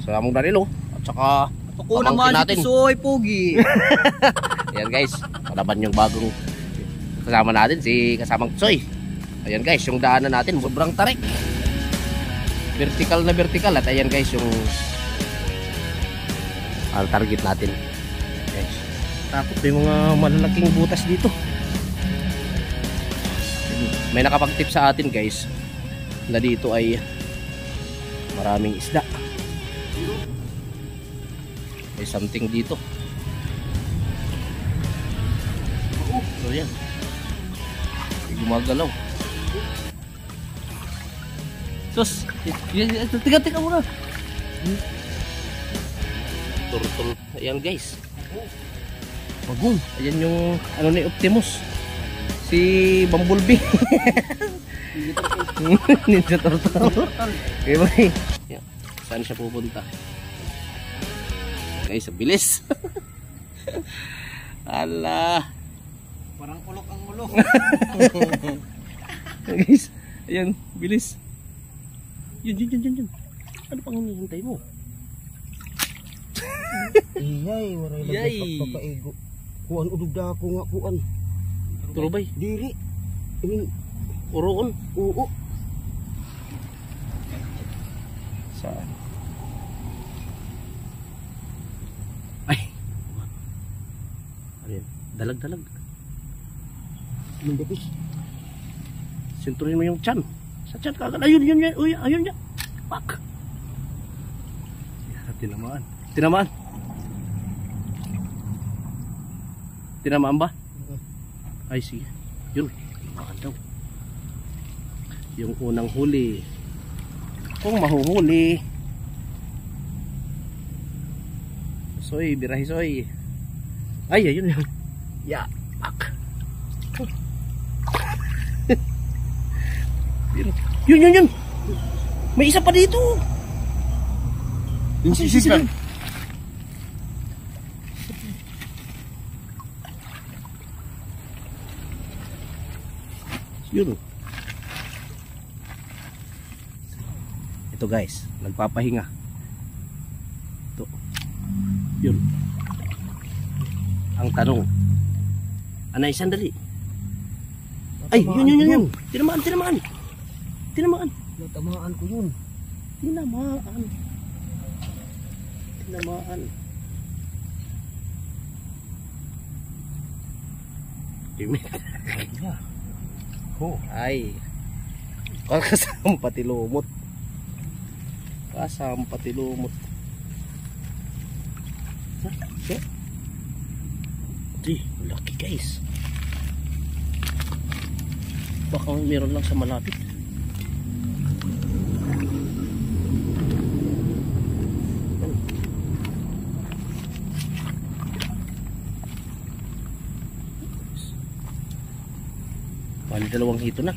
sa among Danilo at saka ako naman si Tisoy Pogi. Ayan guys, palaban yung bagong kasama natin, si kasamang Tisoy. Ayan guys, yung daanan natin sobrang tarik. Vertical na vertical at ayan guys yung target natin. Guys, tapos may mga malalaking butas dito. May nakapag-tip sa atin guys na dito ay maraming isda. May something dito. So yan, gumagalaw. Sus, tiga muna. Turtle. Ayan guys, bagong. Ayan yung ano ni Optimus, si Bumblebee. Ninja Turtle. Okay, saan siya pupunta? Guys, ang bilis. Ala, Parang ulok ang ulok. guys, ayan, bilis. Yun. Ano pang hinihintay mo? Iyay, waray lang pagpapaigo. Kuan udugda ko nga kuan. Turubay, Diri. Ini uroon. oo. Saan? Ay. Ayan, dalag. Mindapis. Sinturin mo yung tiyan. Sa tiyan kagad. Ayun. Uy, ayun yan. Pak. Tinamaan. Tinamaan ba? Ay, sige. Yun. Tinamaan daw. Yung unang huli. Kung mahuhuli. Soy, birahi soy. Ay, ayun yun. Ya, pak. Yun. May isa pa dito. Yung sisipan. Yun. Ito guys, nagpapahinga. Ito. Yun. Ang tanong. Anay, sandali. Ay, yun. Tinamaan. Natamaan ko yun. Tinamaan. Oh. Ay. Kasama pati lumot. Di, laki guys. Baka meron lang sa malapit. Bali dalawang hito na.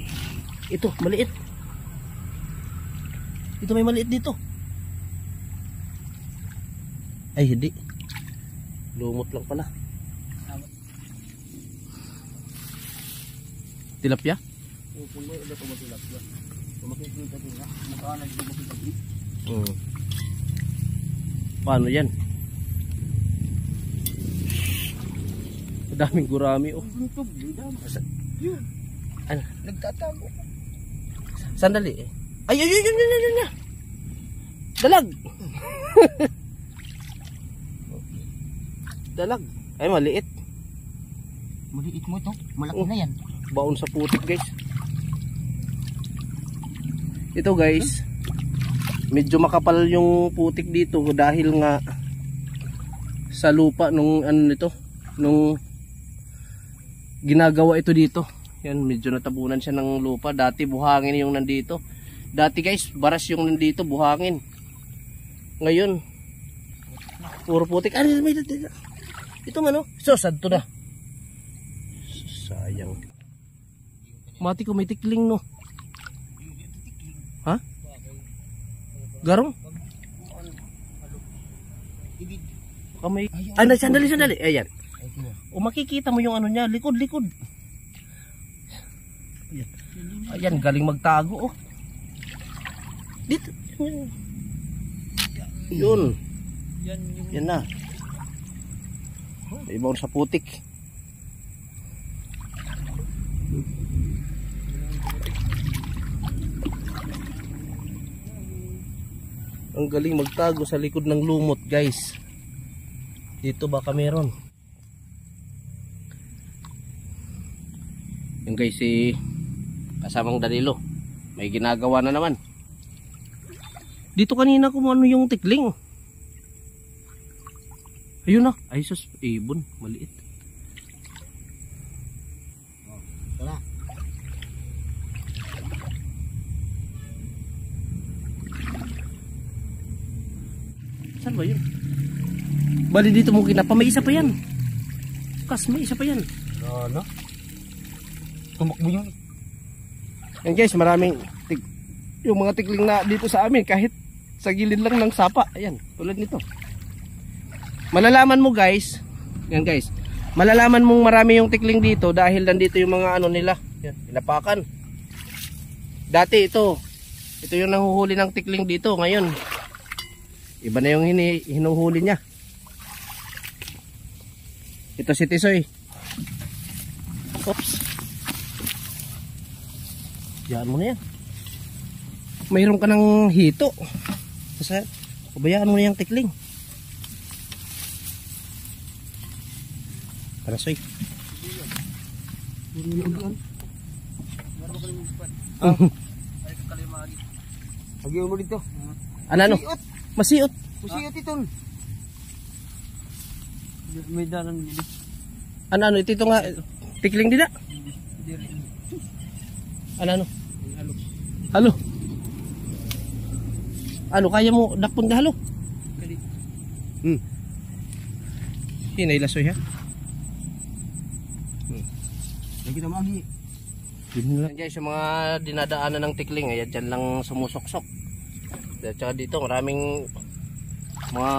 Ito, maliit. Ito may maliit dito. Ay, hindi. Lumot lang pala. Tilapia? Paano yan? Madaming gurami oh. Ano? Nagtatago. Sandali eh. Ay. Dalag. Dalag. Ay, maliit. Maliit mo ito. Malaki na yan. Baon sa putik guys. Ito guys, medyo makapal yung putik dito dahil nga sa lupa nung ano nito, nung ginagawa ito dito. Yan, medyo natabunan siya ng lupa. Dati buhangin yung nandito. Dati guys, baras yung nandito, buhangin. Ngayon, puro putik. Ito ano? So, sadto na. Sayang. Mati ko may tikling no. Ha? Garong? Kamay. Ay, sandali. Ayan. O makikita mo yung ano niya, likod. Ayan, galing magtago oh. Dito. Yun. Yan yung... Yan na. May ibaon sa putik. Ang galing magtago sa likod ng lumot, guys. Dito baka meron. Yung guys, si kasamang Danilo, may ginagawa na naman. Dito kanina kung ano yung tikling. Ayun na. Ay sus, ibon, maliit. Wala. Saan ba yun? Bali dito mo kinapa, may isa pa yan. Kas, may isa pa yan. Ano? Tumakbo yun. Yan guys, maraming yung mga tikling na dito sa amin kahit sa gilid lang ng sapa. Ayan, tulad nito. Malalaman mo guys, yan guys, malalaman mong marami yung tikling dito dahil nandito yung mga ano nila. Yan, inapakan. Dati ito yung nahuhuli ng tikling dito. Ngayon, iba na yung hinuhuli niya. Ito si Tisoy. Oops. Diyan mo na yan. Mayroon ka ng hito. Kasi, pabayaan mo na yung tikling. Tara, Soy. Pag-iwan mo dito. Ano? Masiot. Masiot ito. May dalan dito. Ano? Ito nga. Tikling din na. Ano? Halo. Ano? Kaya mo dakpon ka halo? Hinay lasoy ha? Lagi na magi. Yan guys, yung mga dinadaanan ng tikling, ayan dyan lang sumusoksok. At saka dito maraming mga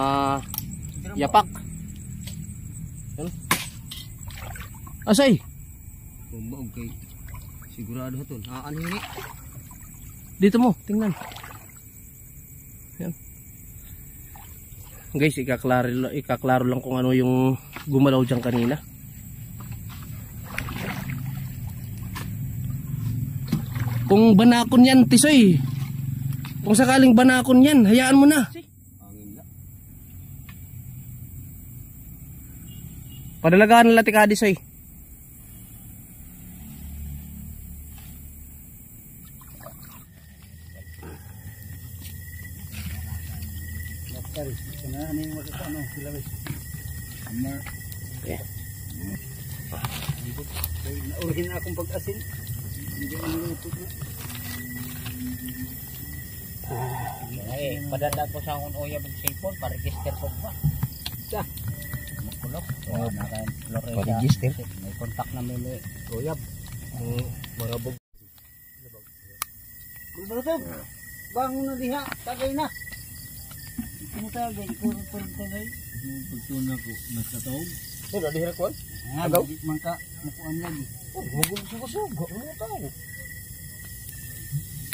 yapak. Yan. Asay! Okay. Sigurado ito. Ano yun eh? Dito mo, tingnan. Yan. Guys, ikaklaro lang kung ano yung gumalaw dyan kanina. Kung banakon yan, Tisoy. Kung sakaling banakon yan, hayaan mo na. Padalagaan na latika, Tisoy. Nauhin na akong pag-asin. Hindi ko niluto na. Ay, padala ko sa akong uyab ng cellphone, pa-register ko ba? Siya. Makulok. Oo, naka-Florida. Pa-register? May contact na may uyab. Marabog. Kung ba bangon na diha. Tagay na. Tinatagay, puro tagay. Pagtuna ko, nagkataog. Ano, dihira ko? Agaw? Mangka, makuan lagi. Huwag ano tao?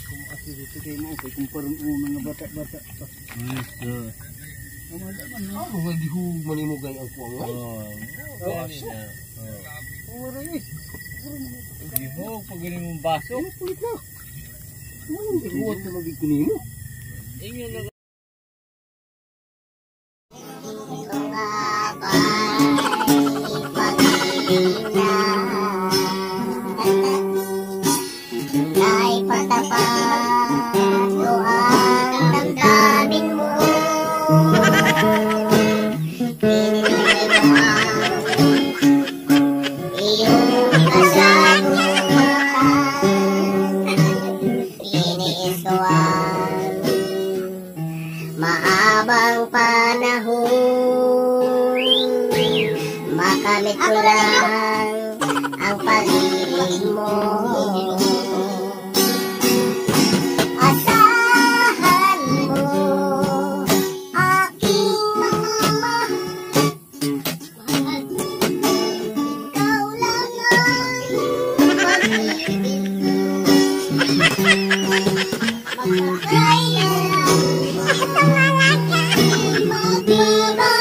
Kung kasi dito kayo mo, kung parang unang na bata-bata. Ano, hindi ko manimugay ang kuwang nga? Wala eh. Hindi mo, pag ganun mong baso. Ano, pulit na. Ano, huwag na magikunin mo. Inyo na ay patapat ko ang damdamin mo. Pinili mo ang iyong kasagutan. Piniis ko ang mahabang panahon. Makamit ko lang ang pag-ibig mo. Asahan mo aking mga mahal. Ikaw lang ang pag-ibig ko. Magkakaya lang itong mga Di ba